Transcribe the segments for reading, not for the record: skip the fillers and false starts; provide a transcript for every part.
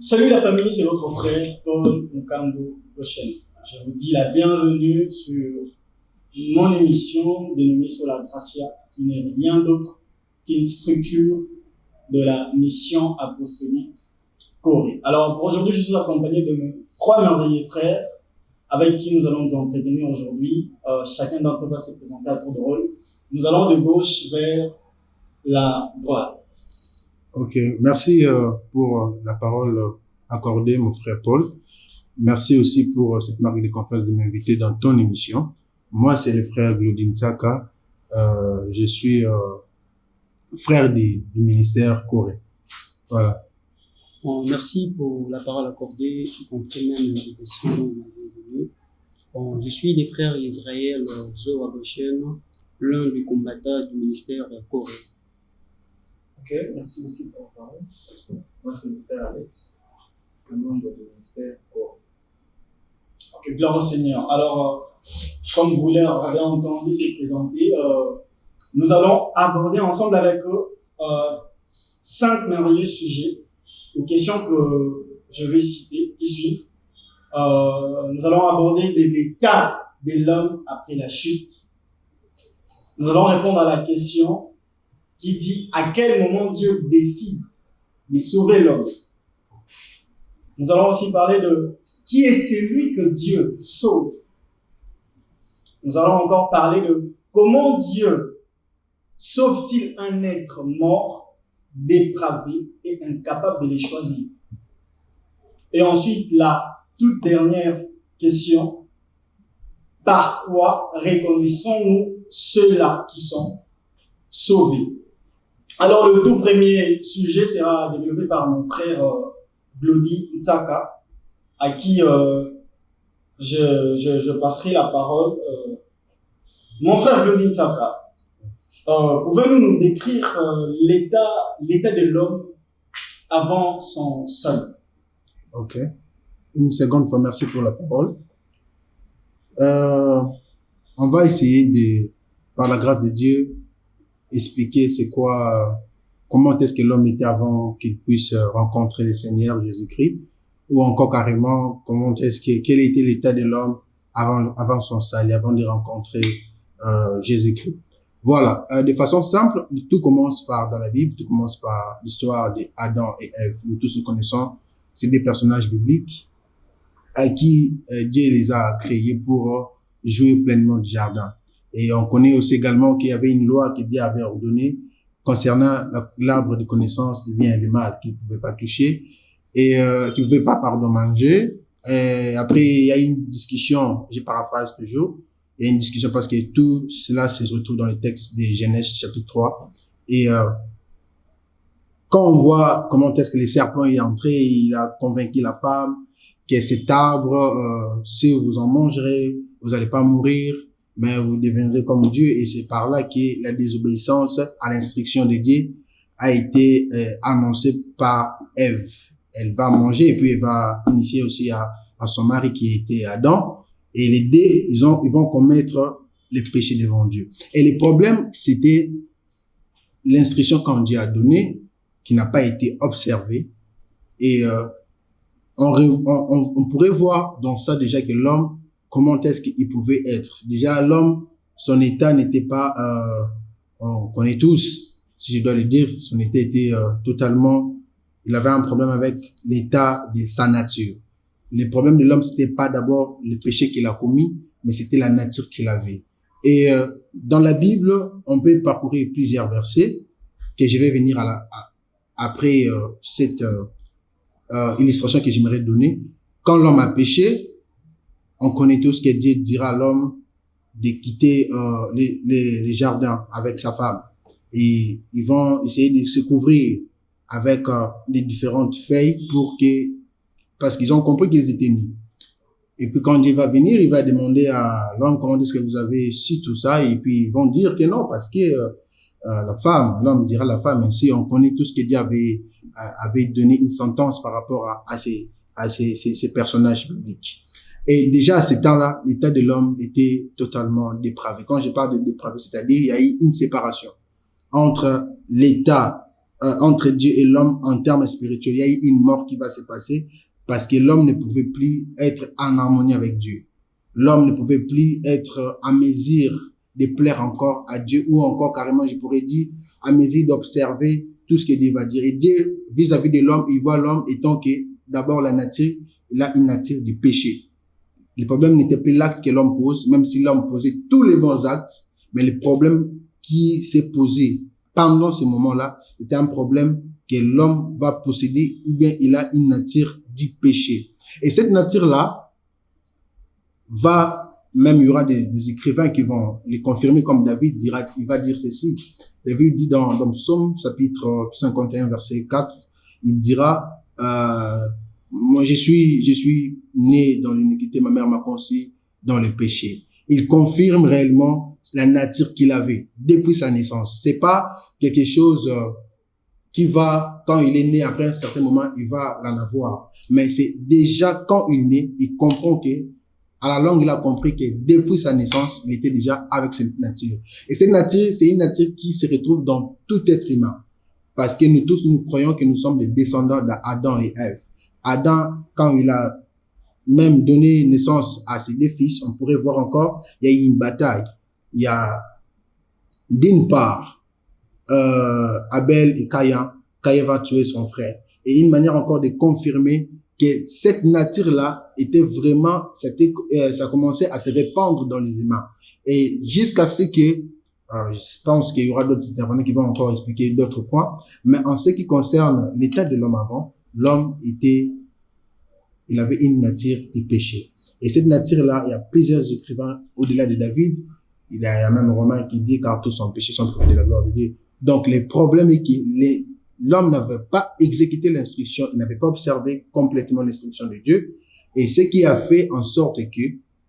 Salut la famille, c'est votre frère Paul Mukambo Goshen. Je vous dis la bienvenue sur mon émission dénommée Sola Gracia, qui n'est rien d'autre qu'une structure de la mission apostolique Corée. Alors pour aujourd'hui, je suis accompagné de mes trois merveilleux frères avec qui nous allons nous entretenir aujourd'hui. Chacun d'entre eux va se présenter à tour de rôle. Nous allons de gauche vers la droite. Ok, merci pour la parole accordée, mon frère Paul. Merci aussi pour cette marque de confiance de m'inviter dans ton émission. Moi, c'est le frère Glodin Tsaka. Je suis frère du ministère Corée. Voilà. Bon, merci pour la parole accordée, y compris même l'invitation. Bon, je suis le frère Israël Zoa Goshen, l'un des combattants du ministère Corée. Ok, merci aussi pour la parole. Moi, c'est le frère Alex, le membre du ministère Corée. Ok, gloire au Seigneur. Alors, comme vous l'avez entendu se présenter, nous allons aborder ensemble avec eux 5 merveilleux sujets ou questions que je vais citer qui suivent. Nous allons aborder l'état de l'homme après la chute. Nous allons répondre à la question qui dit à quel moment Dieu décide de sauver l'homme. Nous allons aussi parler de qui est celui que Dieu sauve. Nous allons encore parler de comment Dieu sauve-t-il un être mort, dépravé et incapable de les choisir. Et ensuite, la toute dernière question, par quoi reconnaissons-nous ceux-là qui sont sauvés? Alors, le tout premier sujet sera développé par mon frère Glody Ntsaka, à qui je passerai la parole. Mon frère Glody Ntsaka, pouvez-vous nous décrire l'état de l'homme avant son salut? Ok. Une seconde fois, merci pour la parole. On va essayer de, par la grâce de Dieu, expliquer c'est quoi, comment est-ce que l'homme était avant qu'il puisse rencontrer le Seigneur Jésus-Christ, ou encore carrément comment est-ce que quel était l'état de l'homme avant son salut, avant de rencontrer Jésus-Christ. Voilà, de façon simple, tout commence par dans la Bible, tout commence par l'histoire d'Adam et Ève. Nous tous nous connaissons, c'est des personnages bibliques à qui Dieu les a créés pour jouer pleinement du jardin. Et on connaît aussi également qu'il y avait une loi que Dieu avait ordonnée concernant l'arbre de connaissance du bien et du mal qu'ils ne pouvaient pas toucher et qu'ils ne pouvaient pas, manger. Et après, il y a une discussion, je paraphrase toujours, il y a une discussion parce que tout cela se retrouve dans le texte de Genèse chapitre 3. Et quand on voit comment est-ce que le serpent est entré, il a convaincu la femme que cet arbre, si vous en mangerez, vous n'allez pas mourir, mais vous deviendrez comme Dieu. Et c'est par là que la désobéissance à l'instruction de Dieu a été annoncée par Ève. Elle va manger et puis elle va initier aussi à son mari qui était Adam. Et les deux, ils vont commettre les péchés devant Dieu. Et le problème, c'était l'instruction qu'on Dieu a donnée, qui n'a pas été observée. Et on pourrait voir dans ça déjà que l'homme, comment est-ce qu'il pouvait être. Déjà, l'homme, son état n'était pas, on connaît tous, si je dois le dire, son état était totalement, il avait un problème avec l'état de sa nature. Le problème de l'homme, c'était pas d'abord le péché qu'il a commis, mais c'était la nature qu'il avait. Et dans la Bible, on peut parcourir plusieurs versets que je vais venir après cette illustration que j'aimerais donner. Quand l'homme a péché, on connaît tous que Dieu dira à l'homme de quitter les jardins avec sa femme. Et ils vont essayer de se couvrir avec les différentes feuilles parce qu'ils ont compris qu'ils étaient nus. Et puis quand Dieu va venir, il va demander à l'homme comment est-ce que vous avez su tout ça. Et puis ils vont dire que non, parce que l'homme dira à la femme, ainsi on connaît tout ce que Dieu avait donné une sentence par rapport à ces personnages bibliques. Et déjà à ce temps-là, l'état de l'homme était totalement dépravé. Quand je parle de dépravé, c'est-à-dire il y a eu une séparation entre l'état entre Dieu et l'homme en termes spirituels. Il y a eu une mort qui va se passer parce que l'homme ne pouvait plus être en harmonie avec Dieu. L'homme ne pouvait plus être en mesure de plaire encore à Dieu, ou encore carrément, je pourrais dire, en mesure d'observer tout ce que Dieu va dire. Et Dieu, vis-à-vis de l'homme, il voit l'homme étant que, d'abord, la nature, il a une nature du péché. Le problème n'était plus l'acte que l'homme pose, même si l'homme posait tous les bons actes, mais le problème qui s'est posé pendant ce moment-là, c'était un problème que l'homme va posséder, ou bien il a une nature du péché. Et cette nature-là même il y aura des écrivains qui vont les confirmer, comme David dira, il va dire ceci. David dit dans Psaume, chapitre 51, verset 4, il dira, moi, je suis né dans l'iniquité, ma mère m'a conçu dans le péché. Il confirme réellement la nature qu'il avait depuis sa naissance. C'est pas quelque chose qui va, quand il est né, après un certain moment, il va l'en avoir. Mais c'est déjà quand il est né, il comprend que, à la longue, il a compris que depuis sa naissance, il était déjà avec cette nature. Et cette nature, c'est une nature qui se retrouve dans tout être humain. Parce que nous tous, nous croyons que nous sommes des descendants d'Adam et Ève. Adam, quand il a même donné naissance à ses deux fils, on pourrait voir encore, il y a eu une bataille. Il y a, d'une part, Abel et Caïn. Caïn va tuer son frère. Et une manière encore de confirmer que cette nature-là était vraiment, ça commençait à se répandre dans les humains. Et jusqu'à ce que, je pense qu'il y aura d'autres intervenants qui vont encore expliquer d'autres points, mais en ce qui concerne l'état de l'homme avant, l'homme il avait une nature de péché. Et cette nature-là, il y a plusieurs écrivains au-delà de David. Il y a même Romain qui dit car tous sont péchés sont privés de la gloire de Dieu. Donc, le problème est que l'homme n'avait pas exécuté l'instruction, il n'avait pas observé complètement l'instruction de Dieu. Et ce qui a fait en sorte que,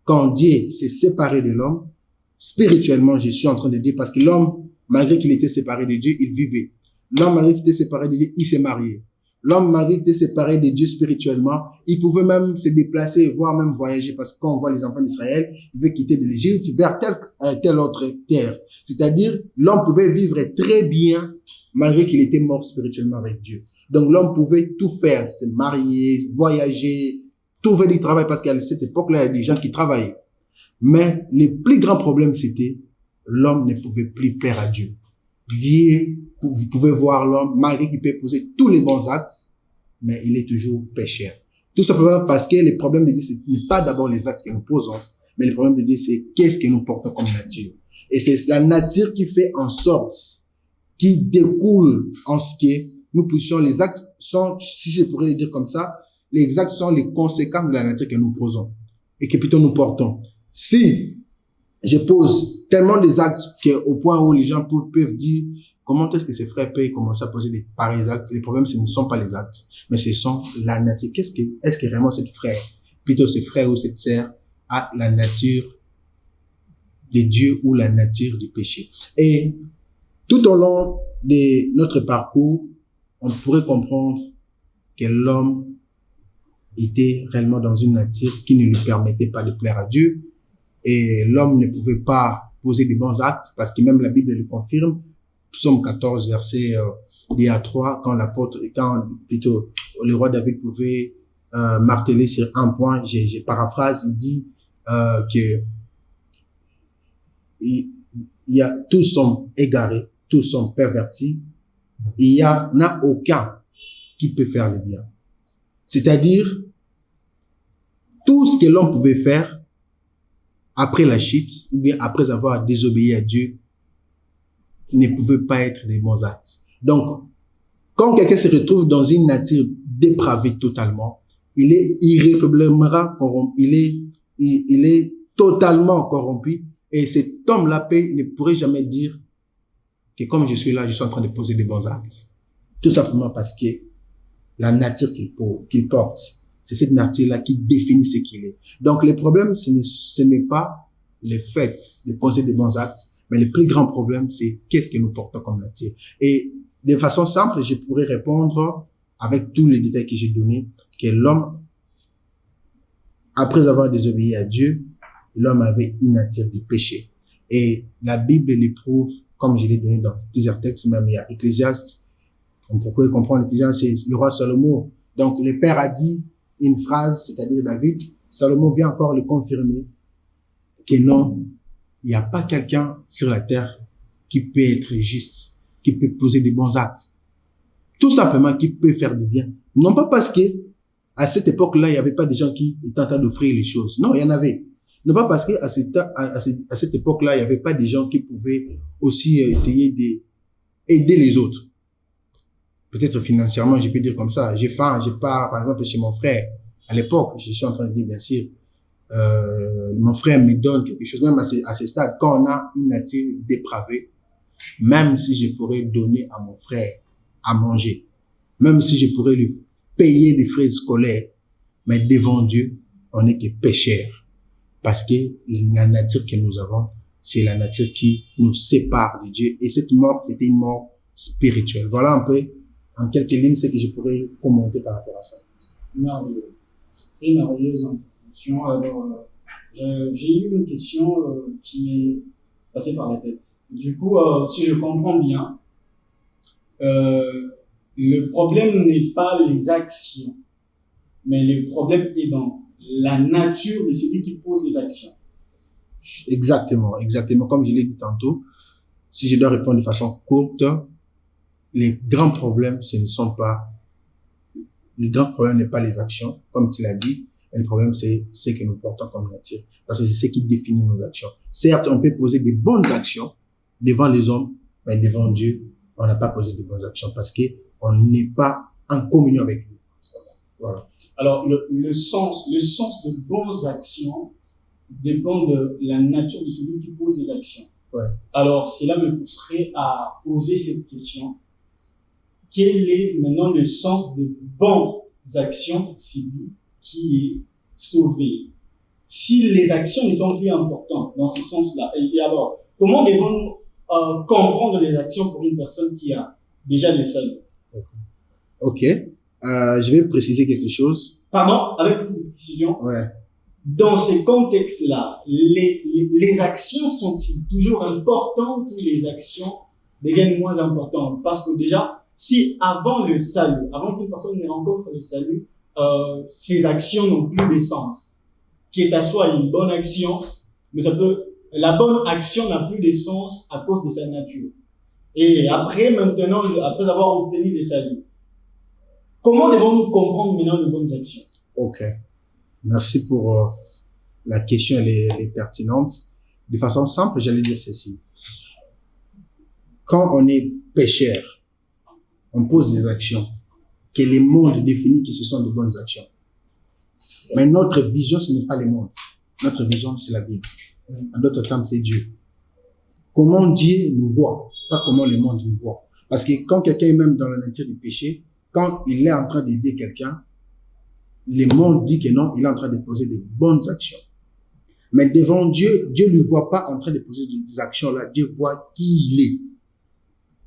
quand Dieu s'est séparé de l'homme, spirituellement, je suis en train de dire, parce que l'homme, malgré qu'il était séparé de Dieu, il vivait. L'homme, malgré qu'il était séparé de Dieu, il s'est marié. L'homme, malgré qu'il était séparé de Dieu spirituellement, il pouvait même se déplacer, voire même voyager, parce que quand on voit les enfants d'Israël, ils pouvaient quitter de l'Égypte vers telle autre terre. C'est-à-dire, l'homme pouvait vivre très bien, malgré qu'il était mort spirituellement avec Dieu. Donc, l'homme pouvait tout faire, se marier, voyager, trouver du travail, parce qu'à cette époque-là, il y a des gens qui travaillaient. Mais le plus grand problème, c'était l'homme ne pouvait plus plaire à Dieu. Dieu, vous pouvez voir l'homme, malgré qu'il peut poser tous les bons actes, mais il est toujours pécheur. Tout simplement parce que le problème de Dieu, ce n'est pas d'abord les actes que nous posons, mais le problème de Dieu, c'est qu'est-ce que nous portons comme nature. Et c'est la nature qui fait en sorte, qui découle en ce que nous puissions, les actes sont, si je pourrais le dire comme ça, les actes sont les conséquences de la nature que nous posons et que plutôt nous portons. Si je pose tellement des actes qu'au point où les gens peuvent dire comment est-ce que ces frères peuvent commencer à poser des pareils actes, les problèmes, ce ne sont pas les actes, mais ce sont la nature. Est-ce que vraiment cette frère, plutôt ce frère ou cette sœur, a la nature de Dieu ou la nature du péché? Et tout au long de notre parcours, on pourrait comprendre que l'homme était réellement dans une nature qui ne lui permettait pas de plaire à Dieu. Et l'homme ne pouvait pas poser des bons actes, parce que même la Bible le confirme. Psaume 14, verset 2 à 3, quand plutôt le roi David pouvait marteler sur un point, je paraphrase, il dit que tous sont égarés, tous sont pervertis, il y en a aucun qui peut faire le bien. C'est-à-dire, tout ce que l'homme pouvait faire après la chute, ou bien après avoir désobéi à Dieu, ne pouvait pas être des bons actes. Donc, quand quelqu'un se retrouve dans une nature dépravée totalement, il est irréprochable corrompu, il est totalement corrompu, et cet homme-là ne pourrait jamais dire que comme je suis là, je suis en train de poser des bons actes. Tout simplement parce que la nature qu'il porte, c'est cette nature-là qui définit ce qu'il est. Donc, le problème, ce n'est pas le fait de poser des bons actes, mais le plus grand problème, c'est qu'est-ce que nous portons comme nature. Et de façon simple, je pourrais répondre avec tous les détails que j'ai donnés, que l'homme, après avoir désobéi à Dieu, l'homme avait une nature du péché. Et la Bible l'éprouve, comme je l'ai donné dans plusieurs textes, même il y a Ecclésiaste On pourrait comprendre que c'est le roi Salomon. Donc, le père a dit une phrase, c'est-à-dire David. Salomon vient encore le confirmer que non, il n'y a pas quelqu'un sur la terre qui peut être juste, qui peut poser des bons actes. Tout simplement, qui peut faire du bien. Non pas parce que, à cette époque-là, il n'y avait pas des gens qui étaient en train d'offrir les choses. Non, il y en avait. Non pas parce que, à cette époque-là, il n'y avait pas des gens qui pouvaient aussi essayer d'aider les autres. Peut-être financièrement, je peux dire comme ça. J'ai faim, j'ai pas, par exemple, chez mon frère. À l'époque, je suis en train de dire, bien sûr, mon frère me donne quelque chose, même à ce stade, quand on a une nature dépravée, même si je pourrais donner à mon frère à manger, même si je pourrais lui payer des frais scolaires, mais devant Dieu, on n'est que pécheurs. Parce que la nature que nous avons, c'est la nature qui nous sépare de Dieu. Et cette mort était une mort spirituelle. Voilà un peu, en quelques lignes, ce que je pourrais commenter par rapport à ça. Merveilleux. Très merveilleuse introduction. Alors, j'ai eu une question qui m'est passée par la tête. Du coup, si je comprends bien, le problème n'est pas les actions, mais le problème est dans la nature de celui qui pose les actions. Exactement, exactement. Comme je l'ai dit tantôt, si je dois répondre de façon courte, les grands problèmes, le grand problème n'est pas les actions, comme tu l'as dit, mais le problème, c'est ce que nous portons comme nature. Parce que c'est ce qui définit nos actions. Certes, on peut poser des bonnes actions devant les hommes, mais devant Dieu, on n'a pas posé de bonnes actions parce que on n'est pas en communion avec lui. Voilà. Alors, le sens de bonnes actions dépend de la nature de celui qui pose les actions. Ouais. Alors, cela me pousserait à poser cette question. Quel est maintenant le sens de bonnes actions pour celui qui est sauvé? Si les actions ne sont plus importantes dans ce sens-là, et alors, comment devons-nous comprendre les actions pour une personne qui a déjà le salut? Ok. Je vais préciser quelque chose. Pardon, avec une précision. Ouais. Dans ces contextes-là, les actions sont-ils toujours importantes ou les actions deviennent moins importantes? Parce que déjà, si avant le salut, avant qu'une personne ne rencontre le salut, ces actions n'ont plus de sens. Que ça soit une bonne action, mais la bonne action n'a plus de sens à cause de sa nature. Et après avoir obtenu le salut, comment devons-nous comprendre maintenant les bonnes actions? Ok. Merci pour la question, elle est pertinente. De façon simple, j'allais dire ceci. Quand on est pécheur, on pose des actions que le monde définit que ce sont de bonnes actions. Mais notre vision, ce n'est pas le monde. Notre vision, c'est la Bible. En d'autres termes, c'est Dieu. Comment Dieu nous voit, pas comment le monde nous voit. Parce que quand quelqu'un est même dans la nature du péché, quand il est en train d'aider quelqu'un, le monde dit que non, il est en train de poser des bonnes actions. Mais devant Dieu, Dieu ne le voit pas en train de poser des actions-là. Dieu voit qui il est,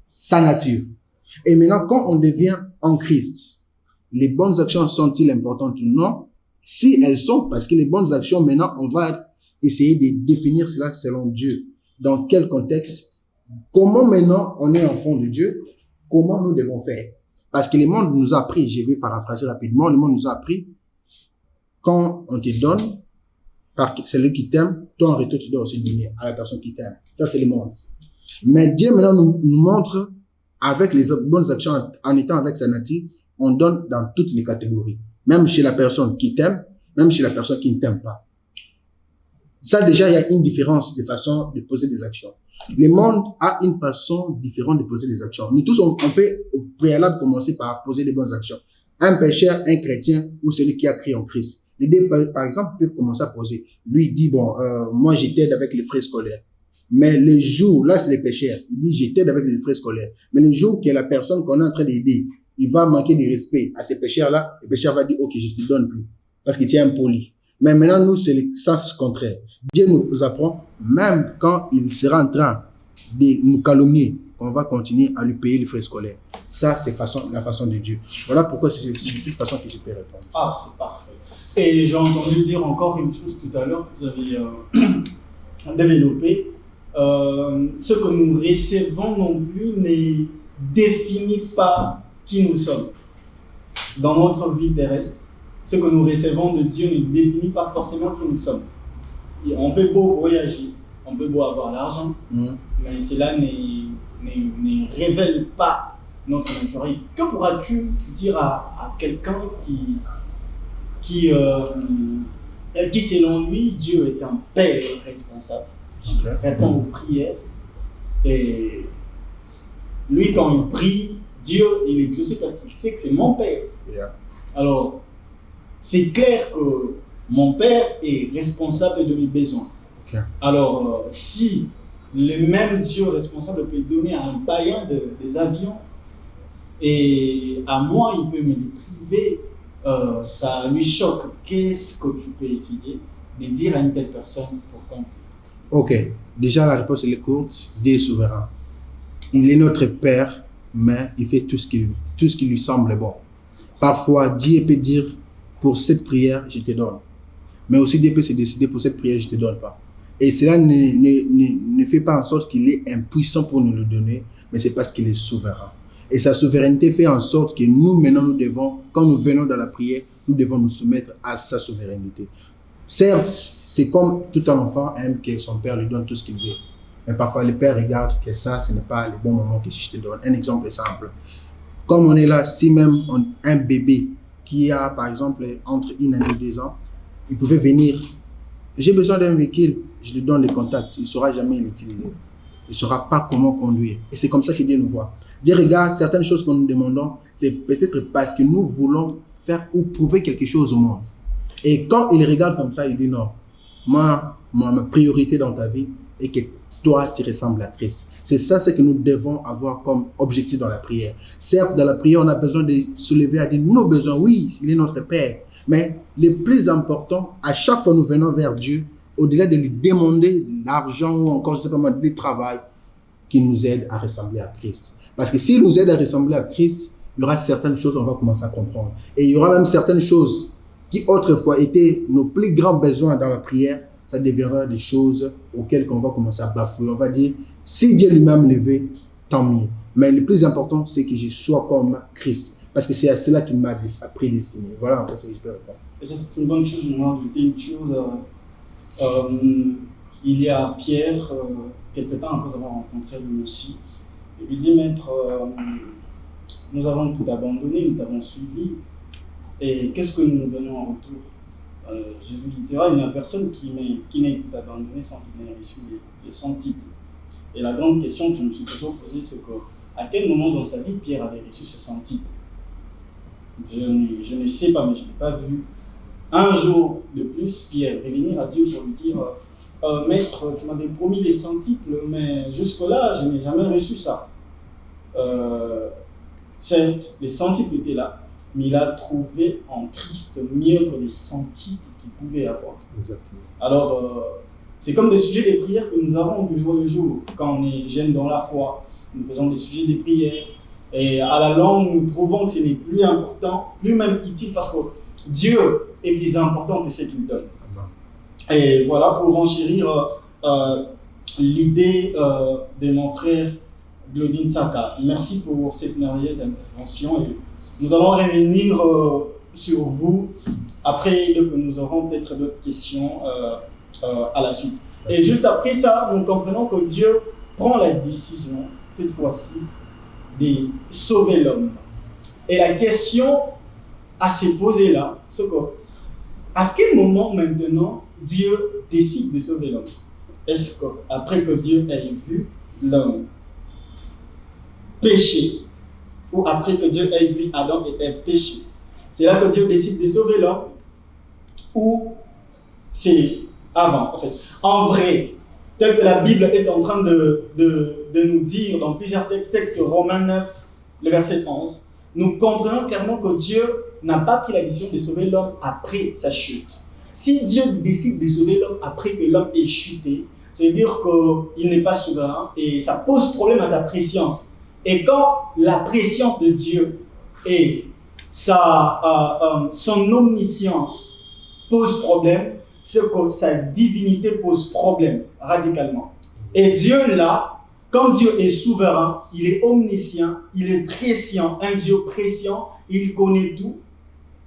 sa nature. Et maintenant, quand on devient en Christ, les bonnes actions sont-ils importantes ou non? Si elles sont, parce que les bonnes actions, maintenant, on va essayer de définir cela selon Dieu. Dans quel contexte? Comment maintenant on est enfant de Dieu? Comment nous devons faire? Parce que le monde nous a appris, je vais paraphraser rapidement, le monde nous a appris, quand on te donne, par celui qui t'aime, toi en retour tu dois aussi donner à la personne qui t'aime. Ça c'est le monde. Mais Dieu maintenant nous montre, avec les bonnes actions, en étant avec sa nature, on donne dans toutes les catégories. Même chez la personne qui t'aime, même chez la personne qui ne t'aime pas. Ça déjà, il y a une différence de façon de poser des actions. Le monde a une façon différente de poser des actions. Nous tous, on peut au préalable commencer par poser des bonnes actions. Un pécheur, un chrétien ou celui qui a cru en Christ. Les deux, par exemple, peuvent commencer à poser. Lui dit, bon, moi je t'aide avec les frais scolaires. Mais le jour, là c'est le pécheur, il dit je t'aide avec les frais scolaires. Mais le jour que la personne qu'on est en train d'aider, il va manquer de respect à ce pécheur-là, le pécheur va dire ok, je te donne plus. Parce qu'il tient impoli. Mais maintenant, nous, c'est le sens contraire. Dieu nous apprend, même quand il sera en train de nous calomnier, on va continuer à lui payer les frais scolaires. Ça, c'est la façon de Dieu. Voilà pourquoi c'est de cette façon que je peux répondre. Ah, c'est parfait. Et j'ai entendu dire encore une chose tout à l'heure que vous avez développé. Ce que nous recevons non plus ne définit pas qui nous sommes dans notre vie terrestre, ce que nous recevons de Dieu ne définit pas forcément qui nous sommes. Et on peut beau voyager, on peut beau avoir l'argent, mais cela ne révèle pas notre nature. Et que pourras-tu dire à quelqu'un qui selon lui, Dieu est un père responsable, qui répond aux prières, et lui, quand il prie, Dieu, il exauce parce qu'il sait que c'est mon père. Alors, c'est clair que mon père est responsable de mes besoins. Alors, si le même Dieu responsable peut donner à un païen des avions, et à moi, il peut me les priver, ça lui choque. Qu'est-ce que tu peux essayer de dire à une telle personne pour comprendre? Ok, déjà la réponse elle est courte. Dieu est souverain. Il est notre Père, mais il fait tout ce qui lui semble bon. Parfois, Dieu peut dire, pour cette prière, je te donne. Mais aussi Dieu peut se décider, pour cette prière, je ne te donne pas. Et cela ne fait pas en sorte qu'il est impuissant pour nous le donner, mais c'est parce qu'il est souverain. Et sa souveraineté fait en sorte que nous, maintenant, quand nous venons dans la prière, nous devons nous soumettre à sa souveraineté. Certes, c'est comme tout un enfant aime que son père lui donne tout ce qu'il veut. Mais parfois, le père regarde que ça, ce n'est pas le bon moment que je te donne. Un exemple simple. Comme on est là, si même un bébé qui a, par exemple, entre 1 année et 2 ans, il pouvait venir, j'ai besoin d'un véhicule, je lui donne les contacts, il ne saura jamais l'utiliser. Il ne saura pas comment conduire. Et c'est comme ça que Dieu nous voit. Dieu regarde certaines choses que nous demandons, c'est peut-être parce que nous voulons faire ou prouver quelque chose au monde. Et quand il regarde comme ça, il dit non, ma priorité dans ta vie est que toi, tu ressembles à Christ. C'est ça ce que nous devons avoir comme objectif dans la prière. Certes, dans la prière, on a besoin de se lever à dire nos besoins. Oui, il est notre Père. Mais le plus important, à chaque fois que nous venons vers Dieu, au-delà de lui demander de l'argent ou encore, je sais pas moi, du travail, qu'il nous aide à ressembler à Christ. Parce que s'il nous aide à ressembler à Christ, il y aura certaines choses qu'on va commencer à comprendre. Et il y aura même certaines choses qui autrefois étaient nos plus grands besoins dans la prière, ça deviendra des choses auxquelles on va commencer à bafouer. On va dire, si Dieu lui-même levé, tant mieux. Mais le plus important, c'est que je sois comme Christ. Parce que c'est à cela qu'il m'a prédestiné. Voilà, en fait, ce que je peux répondre. Et ça, c'est une bonne chose. Je vais ajouter une chose. Il y a Pierre, quelque temps après avoir rencontré le Messie, il lui dit, Maître, nous avons tout abandonné, nous t'avons suivi, et qu'est-ce que nous nous donnons en retour? Jésus lui dira, il n'y a personne qui n'ait tout abandonné sans qu'il n'ait reçu les centiples. Et la grande question que je me suis toujours posée, c'est à quel moment dans sa vie Pierre avait reçu ce centiples? Je ne sais pas, mais je n'ai pas vu un jour de plus Pierre revenir à Dieu pour lui dire, Maître, tu m'avais promis les centiples, mais jusque-là, je n'ai jamais reçu ça. Certes, les centiples étaient là, mais il a trouvé en Christ mieux que les centiples qu'il pouvait avoir. Exactement. Alors, c'est comme des sujets de prière que nous avons du jour le jour. Quand on est jeune dans la foi, nous faisons des sujets de prière. Et à la longue, nous trouvons que ce n'est plus important, plus même utile, parce que Dieu est plus important que ce qu'il donne. Et voilà, pour enchérir l'idée de mon frère Glodin Tsaka. Merci pour cette merveilleuse intervention. Et nous allons revenir sur vous après que nous aurons peut-être d'autres questions à la suite. Merci. Et juste après ça, nous comprenons que Dieu prend la décision, cette fois-ci, de sauver l'homme. Et la question à se poser là, c'est à quel moment maintenant Dieu décide de sauver l'homme? Est-ce qu'après que Dieu ait vu l'homme pécher, ou après que Dieu ait vu Adam et Ève pécher, c'est là que Dieu décide de sauver l'homme, ou c'est avant? En fait, en vrai, tel que la Bible est en train de nous dire dans plusieurs textes, tels que Romains 9, le verset 11, nous comprenons clairement que Dieu n'a pas pris la décision de sauver l'homme après sa chute. Si Dieu décide de sauver l'homme après que l'homme ait chuté, ça veut dire qu'il n'est pas souverain et ça pose problème à sa préscience. Et quand la préscience de Dieu et son omniscience pose problème, c'est que sa divinité pose problème radicalement. Et Dieu là comme Dieu est souverain, il est omniscient, il est prescient, un Dieu prescient, il connaît tout,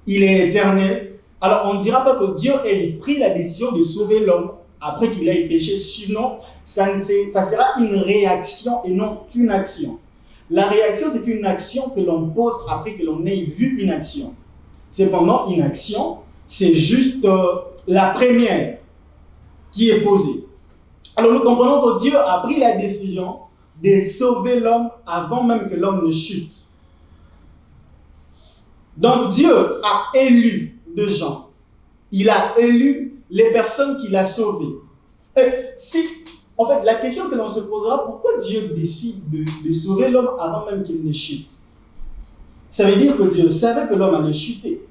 il est éternel. Alors on ne dira pas que Dieu ait pris la décision de sauver l'homme après qu'il ait péché, sinon ça sera une réaction et non une action. La réaction, c'est une action que l'on pose après que l'on ait vu une action. Cependant, une action, c'est juste la première qui est posée. Alors nous comprenons que Dieu a pris la décision de sauver l'homme avant même que l'homme ne chute. Donc Dieu a élu des gens. Il a élu les personnes qu'il a sauvées. En fait, la question que l'on se posera, pourquoi Dieu décide de sauver l'homme avant même qu'il ne chute? Ça veut dire que Dieu savait que l'homme allait chuter.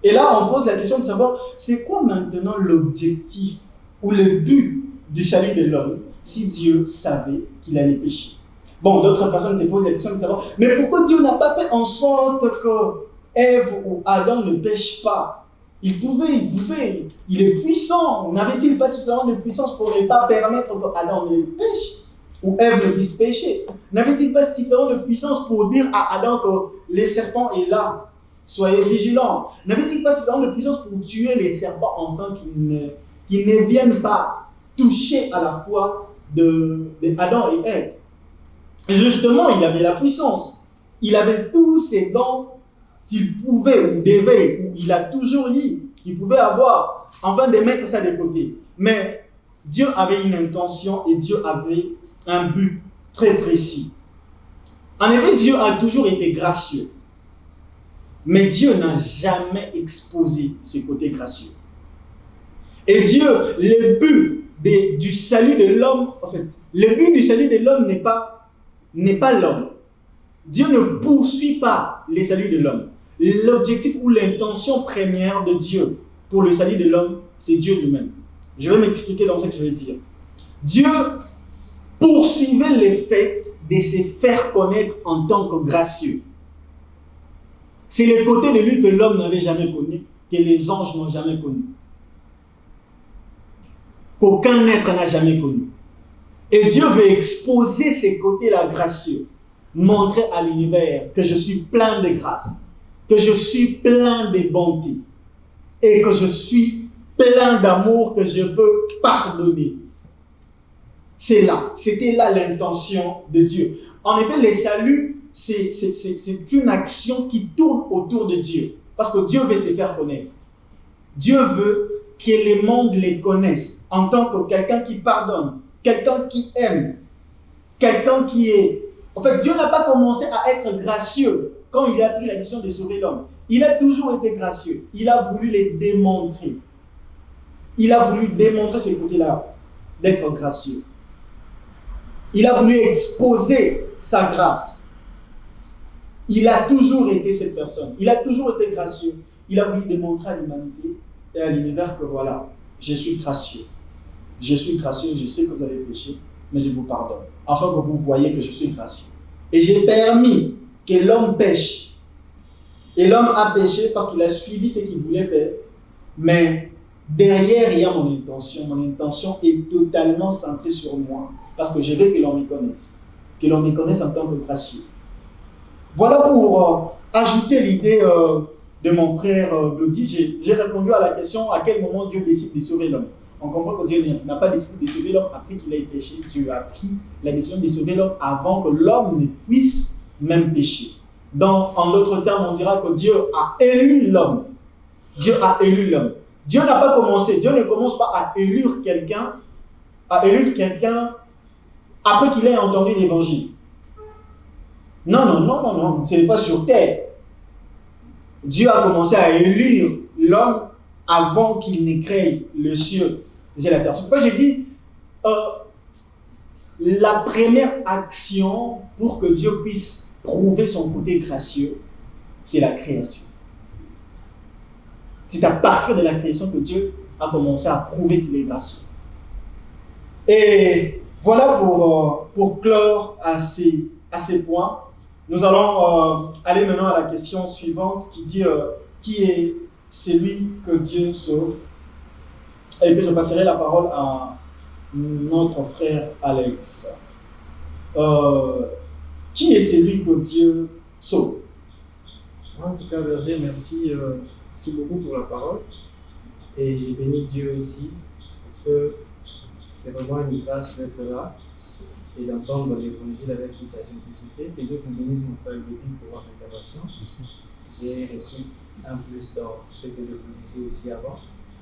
Et là, on pose la question de savoir, c'est quoi maintenant l'objectif ou le but du salut de l'homme si Dieu savait qu'il allait pécher? Bon, d'autres personnes se posent la question de savoir, mais pourquoi Dieu n'a pas fait en sorte que Ève ou Adam ne pêchent pas? Il est puissant. N'avait-il pas suffisamment de puissance pour ne pas permettre qu'Adam ne pêche? Ou Ève ne puisse pécher? N'avait-il pas suffisamment de puissance pour dire à Adam que le serpent est là? Soyez vigilants. N'avait-il pas suffisamment de puissance pour tuer les serpents afin qu'ils ne viennent pas toucher à la fois de Adam et Ève? Justement, il avait la puissance. Il avait tous ces dons qu'il pouvait ou devait, ou il a toujours dit qu'il pouvait avoir, afin de mettre ça de côté. Mais Dieu avait une intention et Dieu avait un but très précis. En effet, Dieu a toujours été gracieux. Mais Dieu n'a jamais exposé ce côté gracieux. Et Dieu, le but du salut de l'homme, en fait, le but du salut de l'homme n'est pas l'homme. Dieu ne poursuit pas le salut de l'homme. L'objectif ou l'intention première de Dieu pour le salut de l'homme, c'est Dieu lui-même. Je vais m'expliquer dans ce que je vais dire. Dieu poursuivait le fait de se faire connaître en tant que gracieux. C'est le côté de lui que l'homme n'avait jamais connu, que les anges n'ont jamais connu, qu'aucun être n'a jamais connu. Et Dieu veut exposer ces côtés-là gracieux, montrer à l'univers que je suis plein de grâce, que je suis plein de bonté et que je suis plein d'amour, que je peux pardonner. C'était là l'intention de Dieu. En effet, le salut, c'est une action qui tourne autour de Dieu. Parce que Dieu veut se faire connaître. Dieu veut que le monde les connaisse en tant que quelqu'un qui pardonne, quelqu'un qui aime, quelqu'un qui est... En fait, Dieu n'a pas commencé à être gracieux quand il a pris la décision de sauver l'homme. Il a toujours été gracieux. Il a voulu les démontrer. Il a voulu démontrer ce côté-là d'être gracieux. Il a voulu exposer sa grâce. Il a toujours été cette personne. Il a toujours été gracieux. Il a voulu démontrer à l'humanité et à l'univers que voilà, je suis gracieux. Je suis gracieux, je sais que vous avez péché, mais je vous pardonne. Afin que vous voyez que je suis gracieux. Et j'ai permis que l'homme pêche. Et l'homme a péché parce qu'il a suivi ce qu'il voulait faire. Mais derrière, il y a mon intention. Mon intention est totalement centrée sur moi. Parce que je veux que l'on me connaisse. Que l'on me connaisse en tant que gracieux. Voilà pour ajouter l'idée de mon frère Glody. J'ai répondu à la question à quel moment Dieu décide de sauver l'homme. On comprend que Dieu n'a pas décidé de sauver l'homme après qu'il ait péché. Dieu a pris la décision de sauver l'homme avant que l'homme ne puisse même pécher. En d'autres termes, on dira que Dieu a élu l'homme. Dieu a élu l'homme. Dieu n'a pas commencé. Dieu ne commence pas à élire quelqu'un après qu'il ait entendu l'évangile. Non. Ce n'est pas sur terre. Dieu a commencé à élire l'homme avant qu'il ne crée le ciel et la terre. C'est pourquoi j'ai dit la première action pour que Dieu puisse prouver son côté gracieux, c'est la création. C'est à partir de la création que Dieu a commencé à prouver qu'il est gracieux. Et voilà pour clore à ces points. Nous allons aller maintenant à la question suivante qui dit qui est celui que Dieu sauve, et que je passerai la parole à notre frère Alex. qui est celui que Dieu sauve? En tout cas, Berger, merci, merci beaucoup pour la parole. Et j'ai béni Dieu aussi, parce que c'est vraiment une grâce d'être là et d'entendre l'évangile avec toute sa simplicité. Que Dieu vous bénisse, mon frère Gauthier, pour votre intervention. J'ai reçu un plus dans ce que je vous disais aussi avant.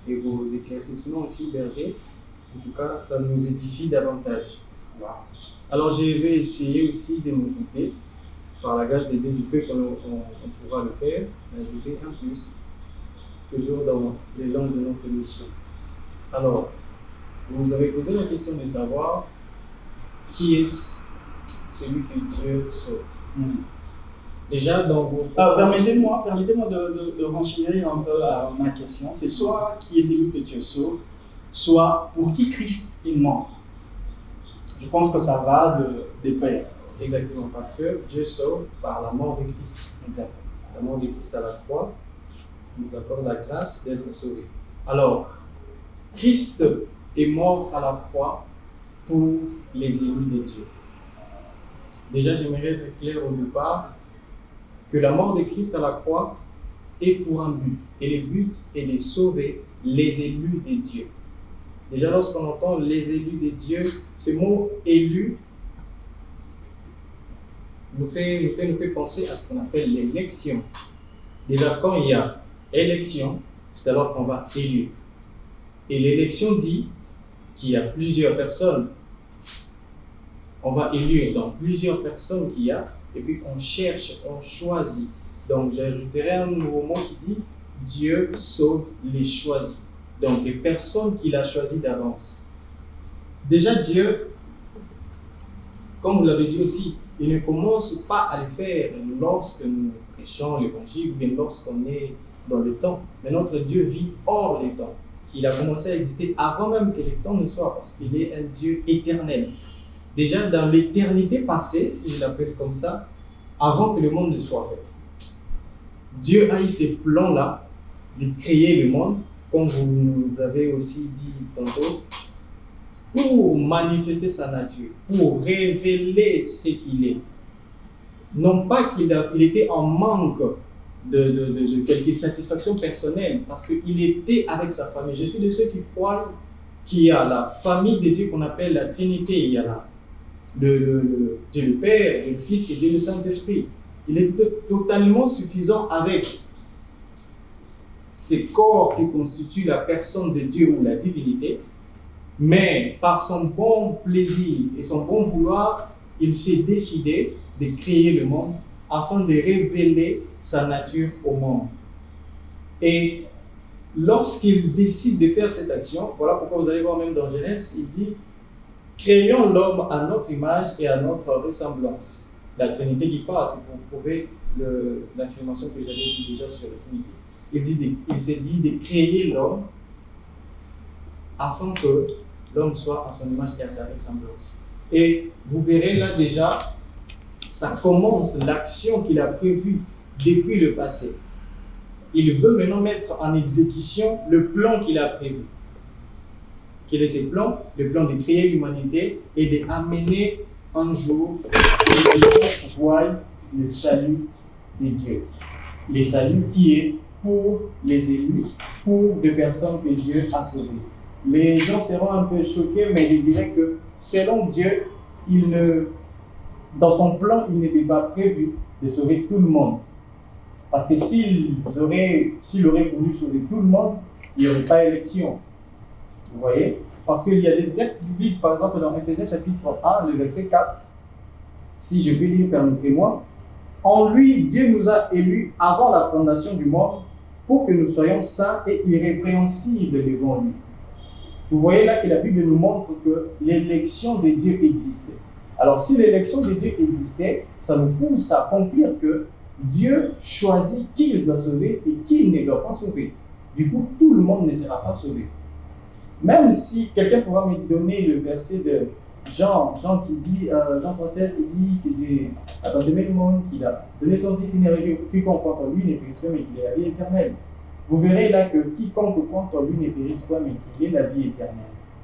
Et vos éclaircissements aussi, Berger. En tout cas, ça nous édifie davantage. Alors, je vais essayer aussi de mon côté, par la grâce de Dieu, du peu qu'on pourra le faire, d'ajouter un plus, toujours dans les langues de notre mission. Alors, vous nous avez posé la question de savoir qui est celui que Dieu sauve. Déjà, dans vos... Permettez-moi de renchérir un peu à ma question. C'est soit qui est celui que Dieu sauve, soit pour qui Christ est mort. Je pense que ça va de pair. Exactement, parce que Dieu sauve par la mort de Christ. Exactement. La mort de Christ à la croix nous accorde la grâce d'être sauvés. Alors, Christ est mort à la croix pour les élus de Dieu. Déjà, j'aimerais être clair au départ que la mort de Christ à la croix est pour un but. Et le but est de sauver les élus de Dieu. Déjà, lorsqu'on entend les élus de Dieu, ce mot élu nous fait penser à ce qu'on appelle l'élection. Déjà, quand il y a élection, c'est alors qu'on va élire. Et l'élection dit qu'il y a plusieurs personnes. On va élire dans plusieurs personnes qu'il y a, et puis on cherche, on choisit. Donc, j'ajouterai un nouveau mot qui dit Dieu sauve les choisis. Donc, les personnes qu'il a choisies d'avance. Déjà, Dieu, comme vous l'avez dit aussi, il ne commence pas à le faire lorsque nous prêchons l'évangile ou bien lorsqu'on est dans le temps. Mais notre Dieu vit hors les temps. Il a commencé à exister avant même que les temps ne soient, parce qu'il est un Dieu éternel. Déjà dans l'éternité passée, si je l'appelle comme ça, avant que le monde ne soit fait. Dieu a eu ces plans-là de créer le monde, comme vous nous avez aussi dit tantôt, pour manifester sa nature, pour révéler ce qu'il est. Non pas qu'il était en manque de quelques satisfactions personnelles, parce qu'il était avec sa famille. Je suis de ceux qui croient qu'il y a la famille de Dieu qu'on appelle la Trinité. Il y a Dieu le Père, Dieu le Fils et Dieu le Saint-Esprit. Il est totalement suffisant avec ces corps qui constituent la personne de Dieu ou la divinité, mais par son bon plaisir et son bon vouloir, il s'est décidé de créer le monde afin de révéler sa nature au monde. Et lorsqu'il décide de faire cette action, voilà pourquoi vous allez voir même dans Genèse, il dit « Créons l'homme à notre image et à notre ressemblance ». La Trinité qui parle, c'est pour prouver l'affirmation que j'avais dit déjà sur le Trinité. Il s'est dit de créer l'homme afin que l'homme soit à son image et à sa ressemblance. Et vous verrez là déjà, ça commence l'action qu'il a prévue depuis le passé. Il veut maintenant mettre en exécution le plan qu'il a prévu. Quel est ce plan? Le plan de créer l'humanité et d'amener un jour que les gens voient le salut de Dieu. Le salut qui est pour les élus, pour les personnes que Dieu a sauvées. Les gens seront un peu choqués, mais je dirais que selon Dieu, dans son plan, il n'était pas prévu de sauver tout le monde. Parce que s'il aurait voulu sauver tout le monde, il n'y aurait pas élection. Vous voyez? Parce qu'il y a des textes bibliques, par exemple dans Éphésiens chapitre 1, le verset 4, si je peux lire, permettez-moi. En lui, Dieu nous a élus avant la fondation du monde pour que nous soyons saints et irrépréhensibles devant lui. Vous voyez là que la Bible nous montre que l'élection de Dieu existait. Alors si l'élection de Dieu existait, ça nous pousse à accomplir que Dieu choisit qui il doit sauver et qui il ne doit pas sauver. Du coup, tout le monde ne sera pas sauvé. Même si quelqu'un pourra me donner le verset de Jean qui dit, Jean 3,16, il dit que Dieu a tant aimé le monde qu'il a donné son Fils inévitable, quiconque croit en lui ne périsse pas mais qu'il ait la vie éternelle. Vous verrez là que quiconque croit en lui ne périsse pas mais qu'il ait la vie éternelle.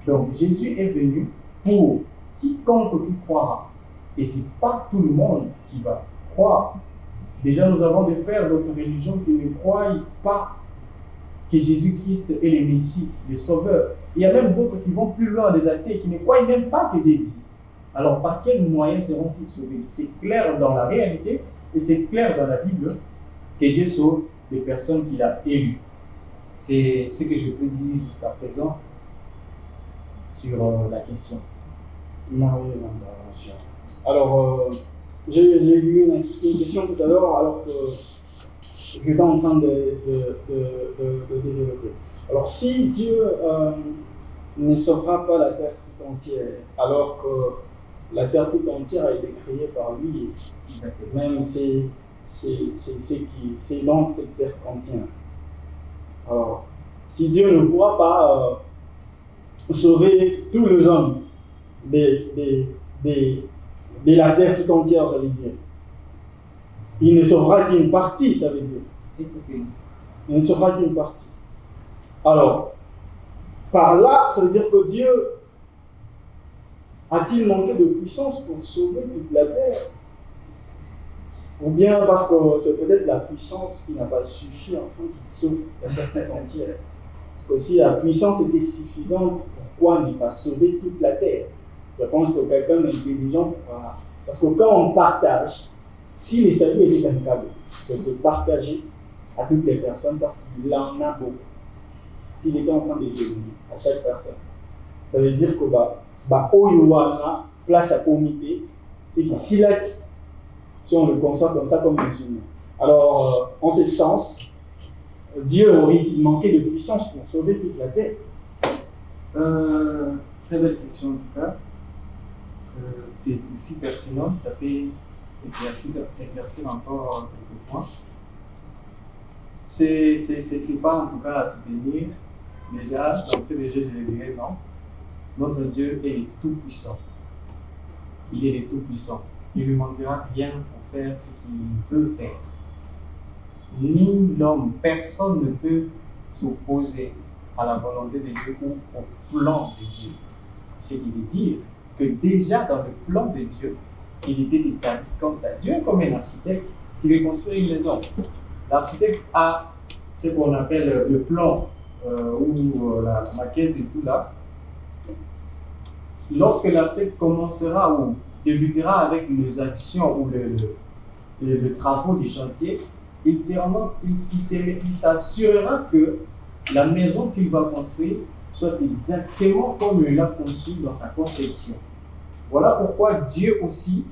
Donc Jésus est venu pour quiconque qui croira. Et ce n'est pas tout le monde qui va croire. Déjà, nous avons des frères d'autres religions qui ne croient pas que Jésus-Christ est le Messie, le Sauveur. Il y a même d'autres qui vont plus loin, des athées, qui ne croient même pas que Dieu existe. Alors, par quels moyens seront-ils sauvés? C'est clair dans la réalité et c'est clair dans la Bible que Dieu sauve les personnes qu'il a élues. C'est ce que je peux dire jusqu'à présent sur la question. Merveilleuse intervention. Alors, j'ai lu une question tout à l'heure, alors que j'étais en train de développer. Alors, si Dieu ne sauvera pas la terre tout entière, alors que la terre tout entière a été créée par lui, même c'est l'an que cette terre contient. Alors, si Dieu ne pourra pas sauver tous les hommes de la terre tout entière, j'allais dire, il ne sauvera qu'une partie, ça veut dire. Il ne sauvera qu'une partie. Alors, par là, ça veut dire que Dieu a-t-il manqué de puissance pour sauver toute la terre? Ou bien parce que c'est peut-être la puissance qui n'a pas suffi afin qu'il sauve la terre tout entière? Parce que si la puissance était suffisante, pourquoi ne pas sauver toute la terre? Je pense que quelqu'un d'intelligent pourra. Parce que quand on partage, si le salut était un cadeau, c'est de partager à toutes les personnes parce qu'il en a beaucoup. S'il était en train de donner à chaque personne, ça veut dire que Oyoana, place à comité, c'est que si on le conçoit comme ça, comme musulman. Alors, en ce sens, Dieu aurait-il manqué de puissance pour sauver toute la terre? Très belle question en tout cas. C'est aussi pertinent, ça peut éclaircir encore quelques points. C'est pas en tout cas à soutenir. Déjà, d'entrée de jeu, je le dirais non. Notre Dieu est le tout-puissant. Il est le tout-puissant. Il ne lui manquera rien pour faire ce qu'il veut faire. Ni l'homme, personne ne peut s'opposer à la volonté de Dieu ou au plan de Dieu. C'est qui veut dire que déjà dans le plan de Dieu, il était établi comme ça. Dieu est comme un architecte qui veut construire une maison. L'architecte a ce qu'on appelle le plan ou la maquette et tout là. Lorsque l'architecte commencera ou débutera avec les actions ou les travaux du chantier, il s'assurera que la maison qu'il va construire soit exactement comme il l'a conçu dans sa conception. Voilà pourquoi Dieu aussi,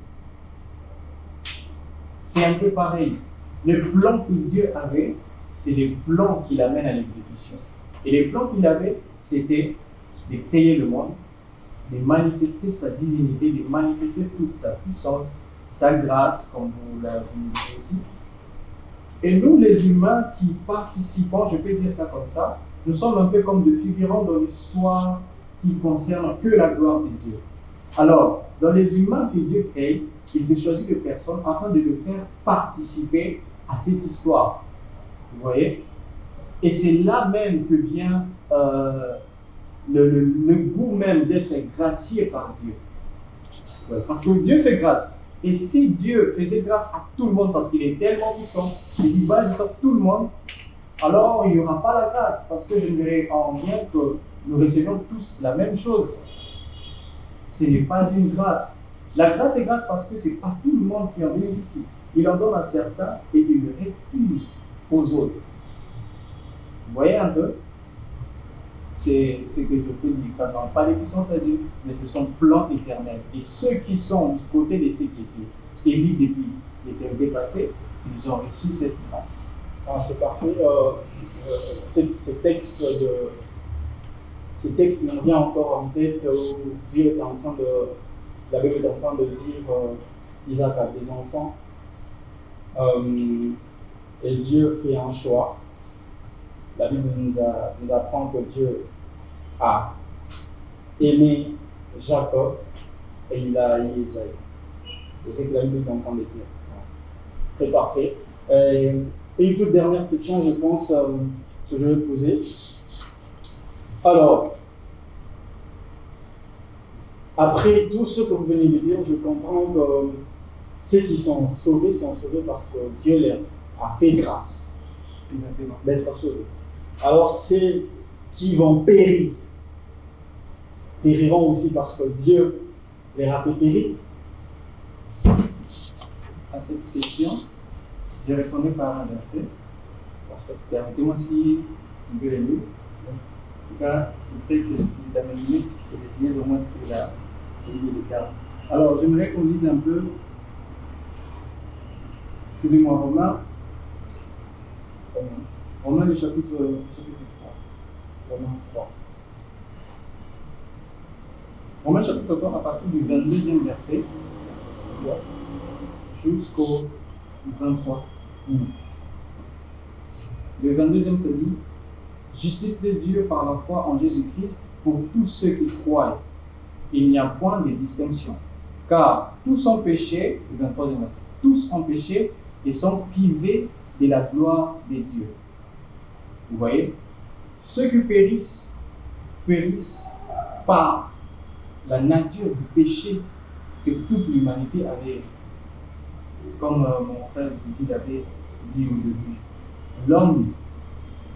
c'est un peu pareil. Le plan que Dieu avait, c'est les plans qu'il amène à l'exécution. Et les plans qu'il avait, c'était de créer le monde, de manifester sa divinité, de manifester toute sa puissance, sa grâce, comme vous l'avez dit aussi. Et nous, les humains qui participons, je peux dire ça comme ça, nous sommes un peu comme des figurants dans l'histoire qui concerne que la gloire de Dieu. Alors, dans les humains que Dieu crée, il s'est choisi des personnes afin de les faire participer à cette histoire. Vous voyez? Et c'est là même que vient le goût même d'être gracié par Dieu. Parce que Dieu fait grâce. Et si Dieu faisait grâce à tout le monde parce qu'il est tellement puissant, il va sur tout le monde, alors il n'y aura pas la grâce. Parce que je ne verrai en rien que nous recevons tous la même chose. Ce n'est pas une grâce. La grâce est grâce parce que ce n'est pas tout le monde qui en bénéficie. Il en donne à certains et il le refuse aux autres. Vous voyez un peu? C'est ce que je peux dire. Ça ne donne pas de puissance à Dieu, mais c'est son plan éternel. Et ceux qui sont du côté de ceux qui étaient élus depuis l'éternité passée, ils ont reçu cette grâce. Ah, c'est parfait. Ces textes me viennent encore en tête où Dieu est en train la Bible est en train de dire Isaac a des enfants et Dieu fait un choix. La Bible nous apprend que Dieu a aimé Jacob et il a haï Isaïe. C'est ce que la Bible est en train de dire. Très parfait. Et une toute dernière question, je pense, que je vais poser. Alors, Après tout ce que vous venez de dire, je comprends que ceux qui sont sauvés parce que Dieu leur a fait grâce d'être sauvés. Alors ceux qui vont périr périront aussi parce que Dieu les a fait périr. À cette question, je répondrai par un verset. Permettez-moi si vous pouvez le lire. En tout cas, ce qui fait que j'utilise dans mes limites, que j'utilise au moins ce qu'il a dit le cas. Alors, j'aimerais qu'on lise un peu, excusez-moi, Romains le chapitre 3. Romains 3. Romains chapitre 3, à partir du 22e verset jusqu'au 23. Le 22e se dit: Justice de Dieu par la foi en Jésus-Christ pour tous ceux qui croient. Il n'y a point de distinction. Car tous ont péché, le 23e verset, tous ont péché et sont privés de la gloire de Dieu. Vous voyez? Ceux qui périssent par la nature du péché que toute l'humanité avait, comme mon frère Petit avait dit au début. L'homme,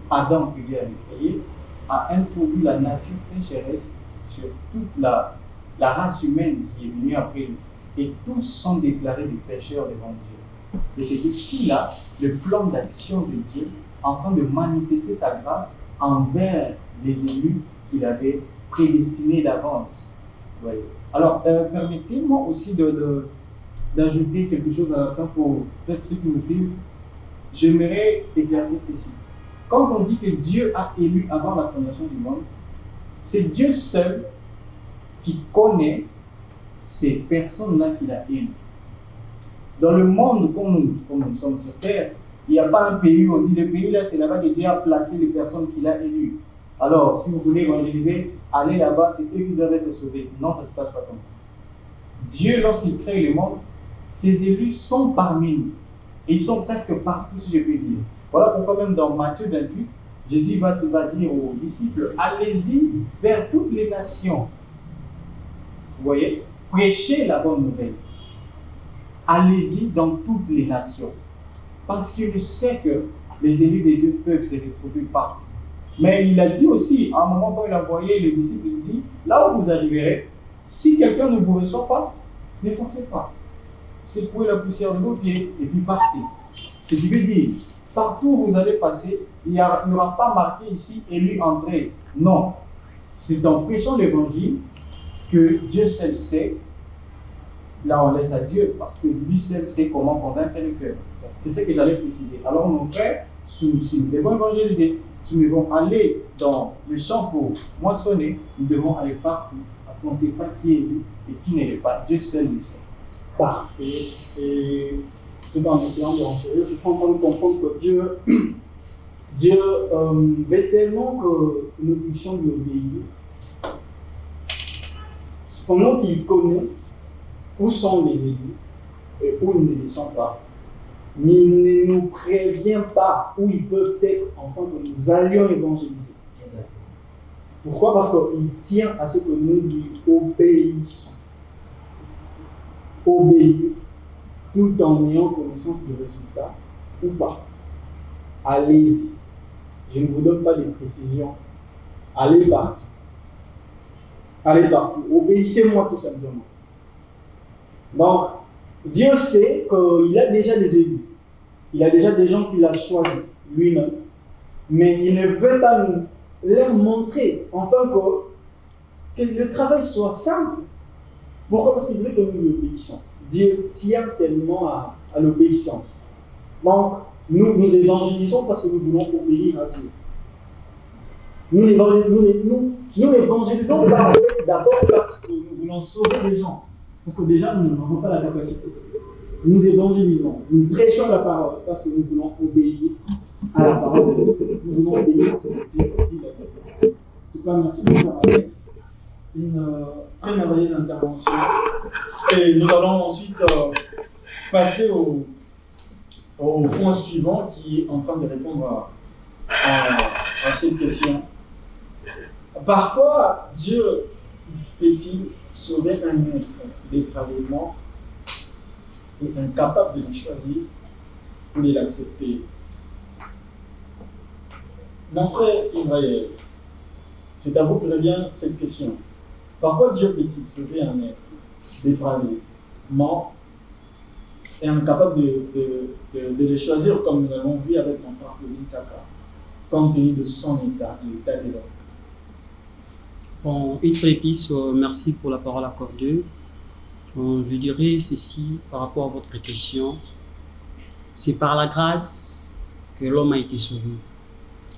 Adam, que Dieu avait créé, a introduit la nature pécheresse sur toute la race humaine qui est venue après lui. Et tous sont déclarés des pécheurs devant Dieu. Et c'est ici là le plan d'action de Dieu afin de manifester sa grâce envers les élus qu'il avait prédestinés d'avance. Voyez. Alors, permettez-moi aussi d'ajouter quelque chose à la fin pour peut-être ceux qui nous suivent. J'aimerais éclaircir ceci. Quand on dit que Dieu a élu avant la fondation du monde, c'est Dieu seul qui connaît ces personnes-là qu'il a élues. Dans le monde comme nous sommes sur terre, il n'y a pas un pays où on dit le pays là, c'est là-bas que Dieu a placé les personnes qu'il a élues. Alors, si vous voulez évangéliser, allez là-bas, c'est eux qui doivent être sauvés. Non, ça ne se passe pas comme ça. Dieu, lorsqu'il crée le monde, ses élus sont parmi nous. Et ils sont presque partout, si je peux dire. Voilà pourquoi même dans Matthieu 28, Jésus va dire aux disciples: allez-y vers toutes les nations. Vous voyez? Prêchez la bonne nouvelle. Allez-y dans toutes les nations. Parce qu'il sait que les élus de Dieu peuvent se retrouver partout. Mais il a dit aussi, à un moment quand il a envoyé les disciples, il dit: là où vous arriverez, si quelqu'un ne vous reçoit pas, ne forcez pas. Secouez la poussière de vos pieds et puis partez. Ce qui veut dire, partout où vous allez passer, il n'y aura pas marqué ici élu entrée. Non. C'est en prêchant l'évangile que Dieu seul sait. Là, on laisse à Dieu parce que lui seul sait comment convaincre le cœur. C'est ce que j'allais préciser. Alors, mon frère, si nous devons évangéliser, si nous devons aller dans le champ pour moissonner, nous devons aller partout parce qu'on ne sait pas qui est élu et qui n'est pas. Dieu seul le sait. Parfait. Et tout en essayant de rentrer, je suis en train de comprendre que Dieu veut tellement que nous puissions lui obéir. Cependant qu'il connaît où sont les élus et où ils ne le sont pas, mais il ne nous prévient pas où ils peuvent être afin que nous allions évangéliser. Pourquoi? Parce qu'il tient à ce que nous lui obéissons. Obéir tout en ayant connaissance du résultat ou pas. Allez-y. Je ne vous donne pas de précisions. Allez partout. Allez partout. Obéissez-moi tout simplement. Donc, Dieu sait qu'il a déjà des élus. Il a déjà des gens qu'il a choisis lui-même. Mais il ne veut pas nous leur montrer, enfin que le travail soit simple. Pourquoi? Parce qu'il veut que nous lui obéissons. Dieu tient tellement à l'obéissance. Donc, nous évangélisons parce que nous voulons obéir à Dieu. Nous évangélisons d'abord parce que nous voulons sauver les gens. Parce que déjà, nous n'avons pas la capacité. Nous évangélisons, nous prêchons la parole parce que nous voulons obéir à la parole de Dieu. Nous voulons obéir à ce que Dieu dit. En tout cas, merci beaucoup, Alex. Une très merveilleuse intervention. Et nous allons ensuite passer au point suivant qui est en train de répondre à cette question. Par quoi Dieu peut-il sauver un être dépravément et incapable de le choisir ou de l'accepter? Mon frère Israël, c'est à vous que revient cette question. Par quoi Dieu peut-il sauver un être dépravé, mort et incapable de le choisir, comme nous l'avons vu avec mon frère Kevin Tsaka, compte tenu de son état, l'état de l'homme? Bon, une fois épice, merci pour la parole accordée. Je dirais ceci par rapport à votre question. C'est par la grâce que l'homme a été sauvé.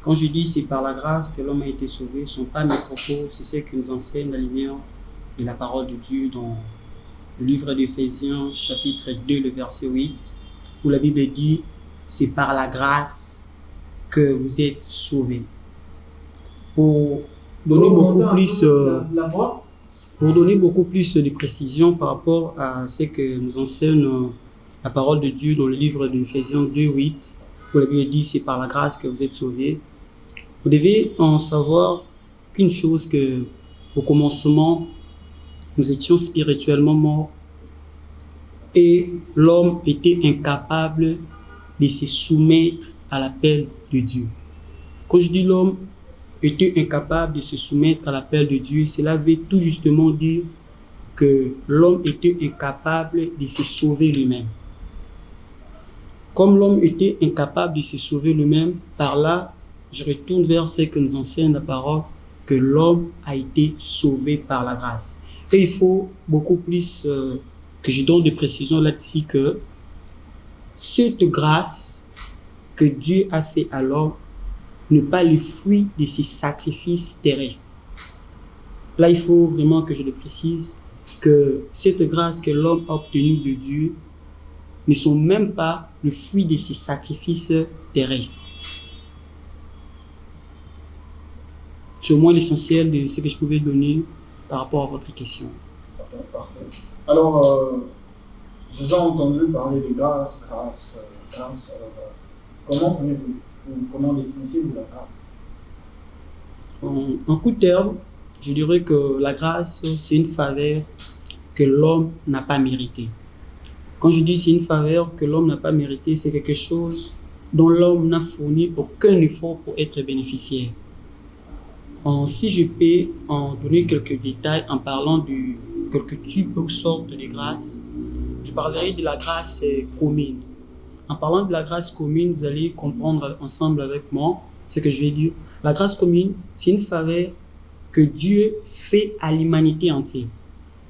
Quand je dis c'est par la grâce que l'homme a été sauvé, ce ne sont pas mes propos, c'est ce que nous enseigne la lumière de la parole de Dieu dans le livre d'Éphésiens, chapitre 2, le verset 8, où la Bible dit « C'est par la grâce que vous êtes sauvés ». Pour donner beaucoup plus de précision par rapport à ce que nous enseigne la parole de Dieu dans le livre d'Éphésiens 2, 8, où la Bible dit « C'est par la grâce que vous êtes sauvés ». Vous devez en savoir qu'une chose, que au commencement, nous étions spirituellement morts et l'homme était incapable de se soumettre à l'appel de Dieu. Quand je dis l'homme était incapable de se soumettre à l'appel de Dieu, cela veut tout justement dire que l'homme était incapable de se sauver lui-même. Comme l'homme était incapable de se sauver lui-même, par là, je retourne vers ce que nous enseigne la parole, que l'homme a été sauvé par la grâce. Et il faut beaucoup plus que je donne des précisions là-dessus, que cette grâce que Dieu a fait à l'homme n'est pas le fruit de ses sacrifices terrestres. Là, il faut vraiment que je le précise, que cette grâce que l'homme a obtenue de Dieu ne sont même pas le fruit de ses sacrifices terrestres. C'est au moins l'essentiel de ce que je pouvais donner par rapport à votre question. Ok, parfait. Alors, je vous ai entendu parler de grâce. Comment définissez-vous la grâce? En coup de terme, je dirais que la grâce, c'est une faveur que l'homme n'a pas méritée. Quand je dis c'est une faveur que l'homme n'a pas méritée, c'est quelque chose dont l'homme n'a fourni aucun effort pour être bénéficiaire. Si je peux en donner quelques détails en parlant de quelques types ou sortes de grâces, je parlerai de la grâce commune. En parlant de la grâce commune, vous allez comprendre ensemble avec moi ce que je vais dire. La grâce commune, c'est une faveur que Dieu fait à l'humanité entière.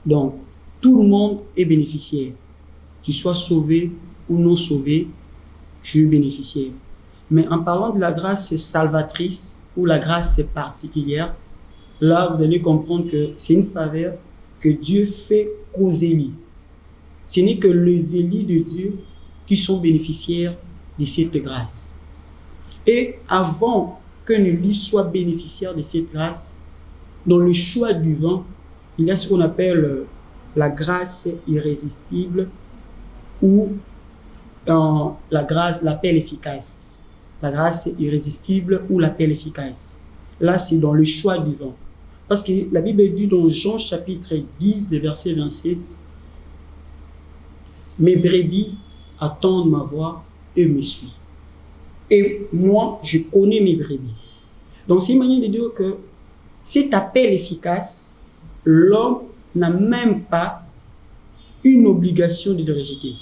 Donc, tout le monde est bénéficiaire. Tu sois sauvé ou non sauvé, tu es bénéficiaire. Mais en parlant de la grâce salvatrice, ou la grâce particulière, là, vous allez comprendre que c'est une faveur que Dieu fait qu'aux élus. Ce n'est que les élus de Dieu qui sont bénéficiaires de cette grâce. Et avant qu'un élu soit bénéficiaire de cette grâce, dans le choix du vent, il y a ce qu'on appelle la grâce irrésistible ou la grâce, l'appel efficace. La grâce irrésistible ou l'appel efficace. Là, c'est dans le choix du vent. Parce que la Bible dit dans Jean chapitre 10, le verset 27, « Mes brebis attendent ma voix et me suivent. Et moi, je connais mes brebis. » Donc, c'est une manière de dire que cet appel efficace, l'homme n'a même pas une obligation de le rejeter.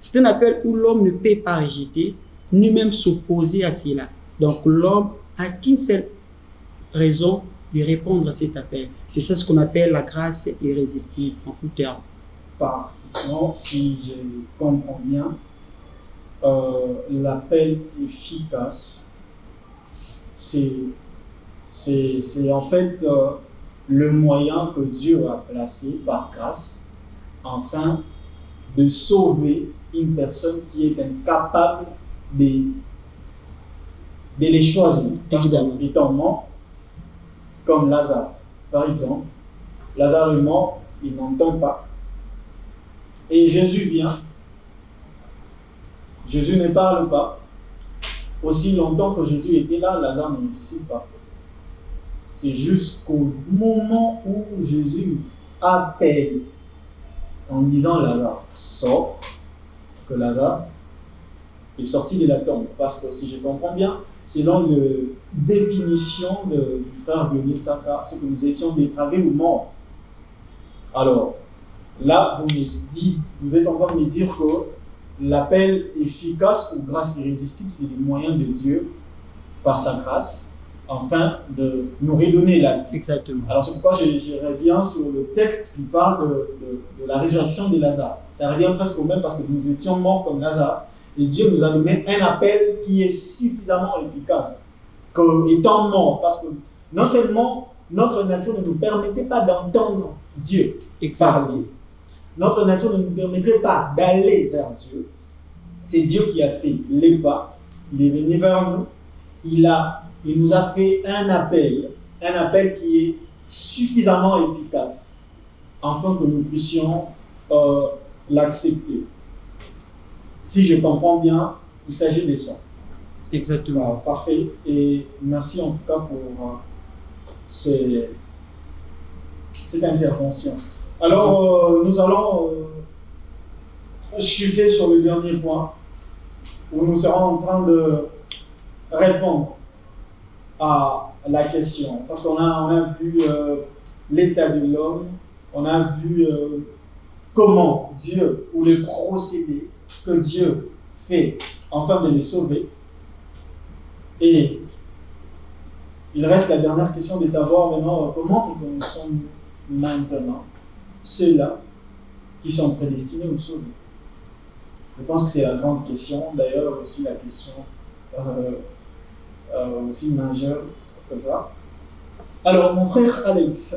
C'est un appel où l'homme ne peut pas rejeter, ni même s'opposer à cela. Donc l'homme a qu'une seule raison de répondre à cet appel. C'est ça ce qu'on appelle la grâce irrésistible en tout terme. Parfaitement, si je comprends bien, l'appel efficace, c'est en fait le moyen que Dieu a placé par grâce afin de sauver une personne qui est incapable de les choisir. Parce qu'étant mort, comme Lazare, par exemple, Lazare est mort, il n'entend pas. Et Jésus vient. Jésus ne parle pas. Aussi longtemps que Jésus était là, Lazare ne ressuscite pas. C'est jusqu'au moment où Jésus appelle en disant Lazare, sort, que Lazare est sorti de la tombe. Parce que si je comprends bien, selon la définition du frère Bioni Tsaka, c'est que nous étions dépravés ou morts. Alors, là, vous êtes en train de me dire que l'appel efficace ou grâce irrésistible, c'est le moyen de Dieu, par sa grâce, afin de nous redonner la vie. Exactement. Alors, c'est pourquoi je reviens sur le texte qui parle de la résurrection de Lazare. Ça revient presque au même parce que nous étions morts comme Lazare. Et Dieu nous a donné un appel qui est suffisamment efficace, comme étant mort, parce que non seulement notre nature ne nous permettait pas d'entendre Dieu parler, notre nature ne nous permettrait pas d'aller vers Dieu. C'est Dieu qui a fait les pas, il est venu vers nous, il nous a fait un appel qui est suffisamment efficace, afin que nous puissions l'accepter. Si je comprends bien, il s'agit de ça. Exactement. Parfait. Et merci en tout cas pour cette intervention. Alors, nous allons chuter sur le dernier point, où nous serons en train de répondre à la question. Parce qu'on a vu l'état de l'homme, on a vu comment Dieu, ou le procédé que Dieu fait afin de les sauver. Et il reste la dernière question de savoir maintenant comment reconnaissons-nous maintenant ceux-là qui sont prédestinés ou sauvés. Je pense que c'est la grande question, d'ailleurs aussi la question aussi majeure que ça. Alors mon frère Alex,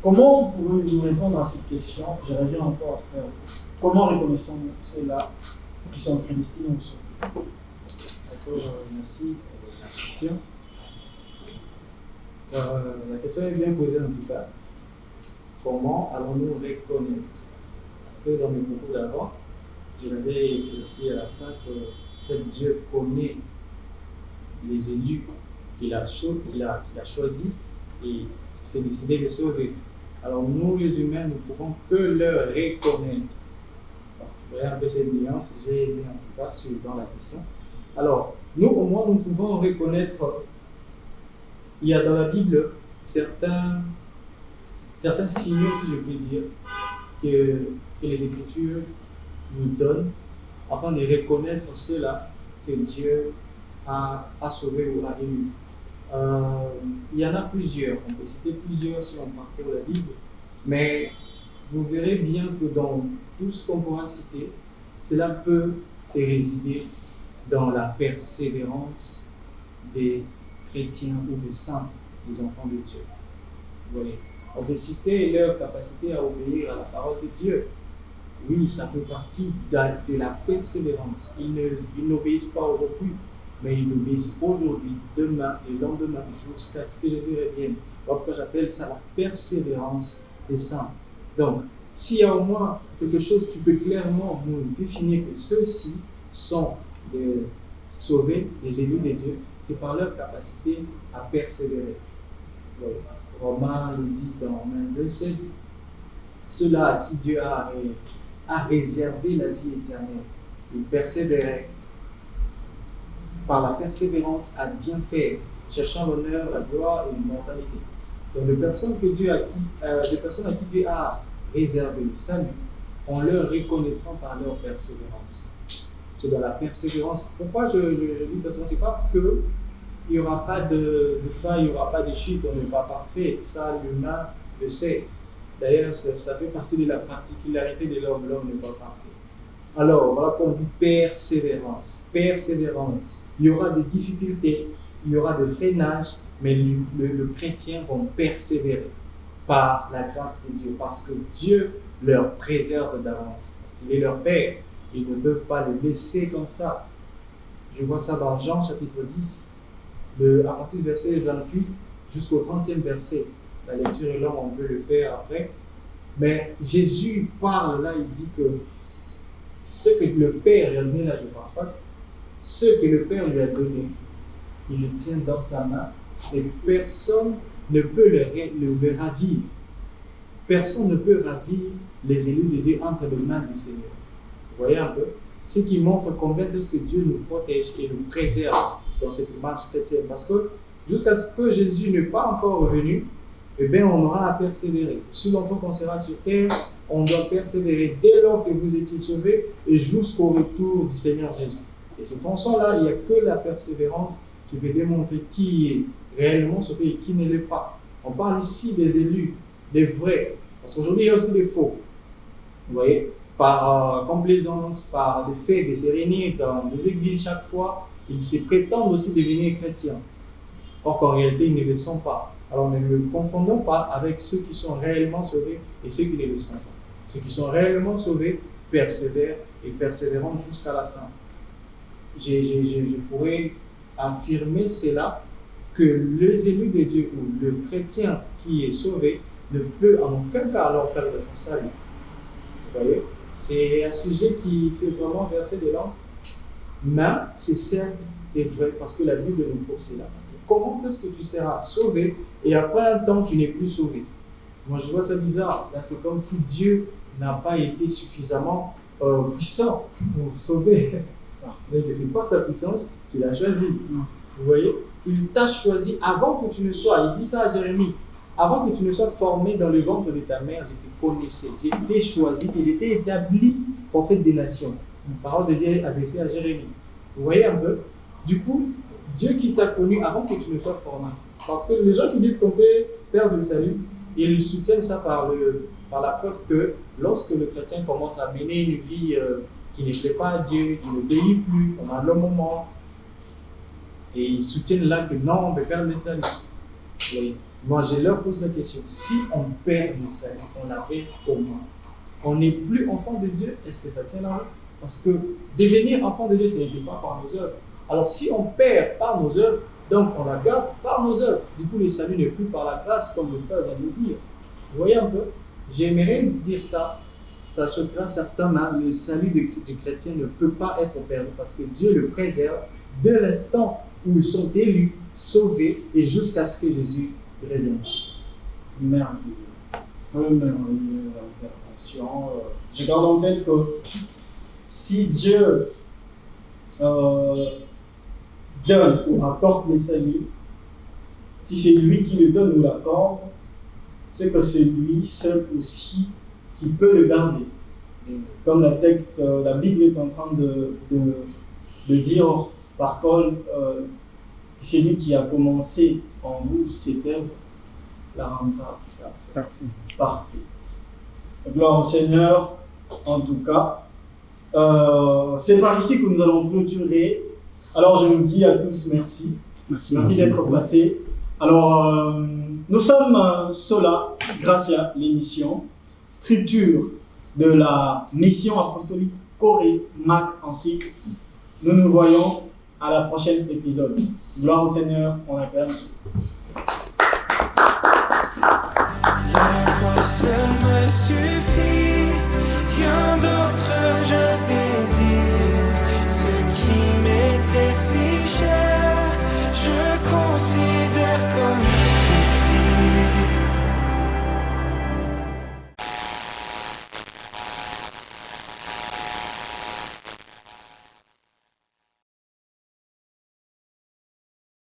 comment pouvez-vous répondre à cette question? Je reviens encore à frère. Comment reconnaissons-nous ceux-là qui sont prédestinés ou sauvés? D'accord, merci pour la question. La question est bien posée en tout cas. Comment allons-nous reconnaître? Parce que dans mes propos d'avant, je l'avais écrit à la fin que seul Dieu connaît les élus qu'il a choisis et s'est décidé de sauver. Alors nous les humains, nous ne pouvons que leur reconnaître. Vous voyez un peu cette nuance, j'ai aimé en tout cas dans la question. Alors, nous au moins, nous pouvons reconnaître, il y a dans la Bible certains signaux, si je puis dire, que les Écritures nous donnent afin de reconnaître ceux-là que Dieu a sauvé ou a élu. Il y en a plusieurs, on peut citer plusieurs si on parcourt la Bible, mais vous verrez bien que dans tout ce qu'on pourra citer, cela peut se résider dans la persévérance des chrétiens ou des saints, des enfants de Dieu. Vous voyez, on peut citer leur capacité à obéir à la parole de Dieu. Oui, ça fait partie de la persévérance. Ils n'obéissent pas aujourd'hui, mais ils obéissent aujourd'hui, demain et le lendemain, jusqu'à ce que Jésus revienne. Pourquoi j'appelle ça la persévérance des saints. Donc, s'il y a au moins quelque chose qui peut clairement nous définir que ceux-ci sont des sauvés, des élus de Dieu, c'est par leur capacité à persévérer. Voilà. Romains le dit dans Romains 2,7, ceux-là à qui Dieu a réservé la vie éternelle, ils persévéraient par la persévérance à bien faire, cherchant l'honneur, la gloire et l'immortalité. Donc, les personnes à qui Dieu a réservé le salut, on leur reconnaîtra par leur persévérance. C'est dans la persévérance. Pourquoi je dis persévérance? C'est pas que il n'y aura pas de faille, il n'y aura pas de chute, on n'est pas parfait. Ça, l'humain le sait. D'ailleurs, ça fait partie de la particularité de l'homme. L'homme n'est pas parfait. Alors, voilà qu'on dit persévérance. Persévérance. Il y aura des difficultés, il y aura des freinages, mais le chrétien va persévérer par la grâce de Dieu, parce que Dieu leur préserve d'avance, parce qu'il est leur Père. Ils ne peuvent pas le laisser comme ça. Je vois ça dans Jean chapitre 10, à partir du verset 28 jusqu'au 30e verset. La lecture est longue, on peut le faire après. Mais Jésus parle là, il dit que ce que le Père lui a donné, là je paraphrase, ce que le Père lui a donné, il le tient dans sa main et personne ne peut le ravir. Personne ne peut ravir les élus de Dieu entre les mains du Seigneur. Vous voyez un peu? Ce qui montre combien est-ce que Dieu nous protège et nous préserve dans cette marche chrétienne. Parce que jusqu'à ce que Jésus n'est pas encore revenu, eh bien, on aura à persévérer. Si longtemps qu'on sera sur terre, on doit persévérer dès lors que vous étiez sauvés et jusqu'au retour du Seigneur Jésus. Et c'est en ça-là, il n'y a que la persévérance qui peut démontrer qui est réellement sauvé et qui ne l'est pas. On parle ici des élus, des vrais. Parce qu'aujourd'hui, il y a aussi des faux. Vous voyez, par complaisance, par le fait de se réunir dans les églises chaque fois, ils se prétendent aussi devenir chrétiens. Or qu'en réalité, ils ne le sont pas. Alors ne le confondons pas avec ceux qui sont réellement sauvés et ceux qui ne le sont pas. Ceux qui sont réellement sauvés persévèrent et persévéreront jusqu'à la fin. Je pourrais affirmer cela, que les élus de Dieu ou le chrétien qui est sauvé ne peut en aucun cas alors perdre son salut. Vous voyez, c'est un sujet qui fait vraiment verser des larmes, mais c'est certes et vrai parce que la Bible nous prouve cela. Parce que comment est-ce que tu seras sauvé et après un temps tu n'es plus sauvé? Moi je vois ça bizarre. Là c'est comme si Dieu n'a pas été suffisamment puissant pour sauver. Mais c'est pas sa puissance qu'il a choisi. Vous voyez, il t'a choisi avant que tu ne sois. Il dit ça à Jérémie. Avant que tu ne sois formé dans le ventre de ta mère, je te connaissais. J'ai été choisi et j'étais établi prophète des nations. Une parole de Dieu adressée à Jérémie. Vous voyez un peu? Du coup, Dieu qui t'a connu avant que tu ne sois formé. Parce que les gens qui disent qu'on peut perdre le salut, ils soutiennent ça par la preuve que lorsque le chrétien commence à mener une vie qui ne plaît pas à Dieu, qui n'obéit plus pendant le moment, et ils soutiennent là que non, on peut perdre le salut. Oui. Moi, je leur pose la question, si on perd le salut, on la perd comment? On n'est plus enfant de Dieu, est-ce que ça tient là? Parce que devenir enfant de Dieu, ce n'était pas par nos œuvres. Alors si on perd par nos œuvres, donc on la garde par nos œuvres. Du coup, le salut n'est plus par la grâce, comme le frère vient de nous dire. Vous voyez un peu? J'aimerais dire ça. Ça choquera certains, mais le salut du chrétien ne peut pas être perdu parce que Dieu le préserve de l'instant où ils sont élus, sauvés et jusqu'à ce que Jésus revienne. Merveilleux. Merveilleuse intervention. Je garde en tête que si Dieu donne ou accorde les saluts, si c'est lui qui le donne ou l'accorde, c'est que c'est lui seul aussi qui peut le garder. Comme la Bible est en train de dire par Paul, c'est lui qui a commencé en vous cette œuvre, la rendra parfaite. Gloire au Seigneur, en tout cas. C'est par ici que nous allons clôturer. Alors je vous dis à tous merci. Merci d'être passés. Alors, nous sommes Sola Gracia, l'émission, structure de la mission apostolique Corée Mac en cycle. Nous nous voyons à la prochaine épisode. Gloire au Seigneur, on acclame. La croix seule me suffit.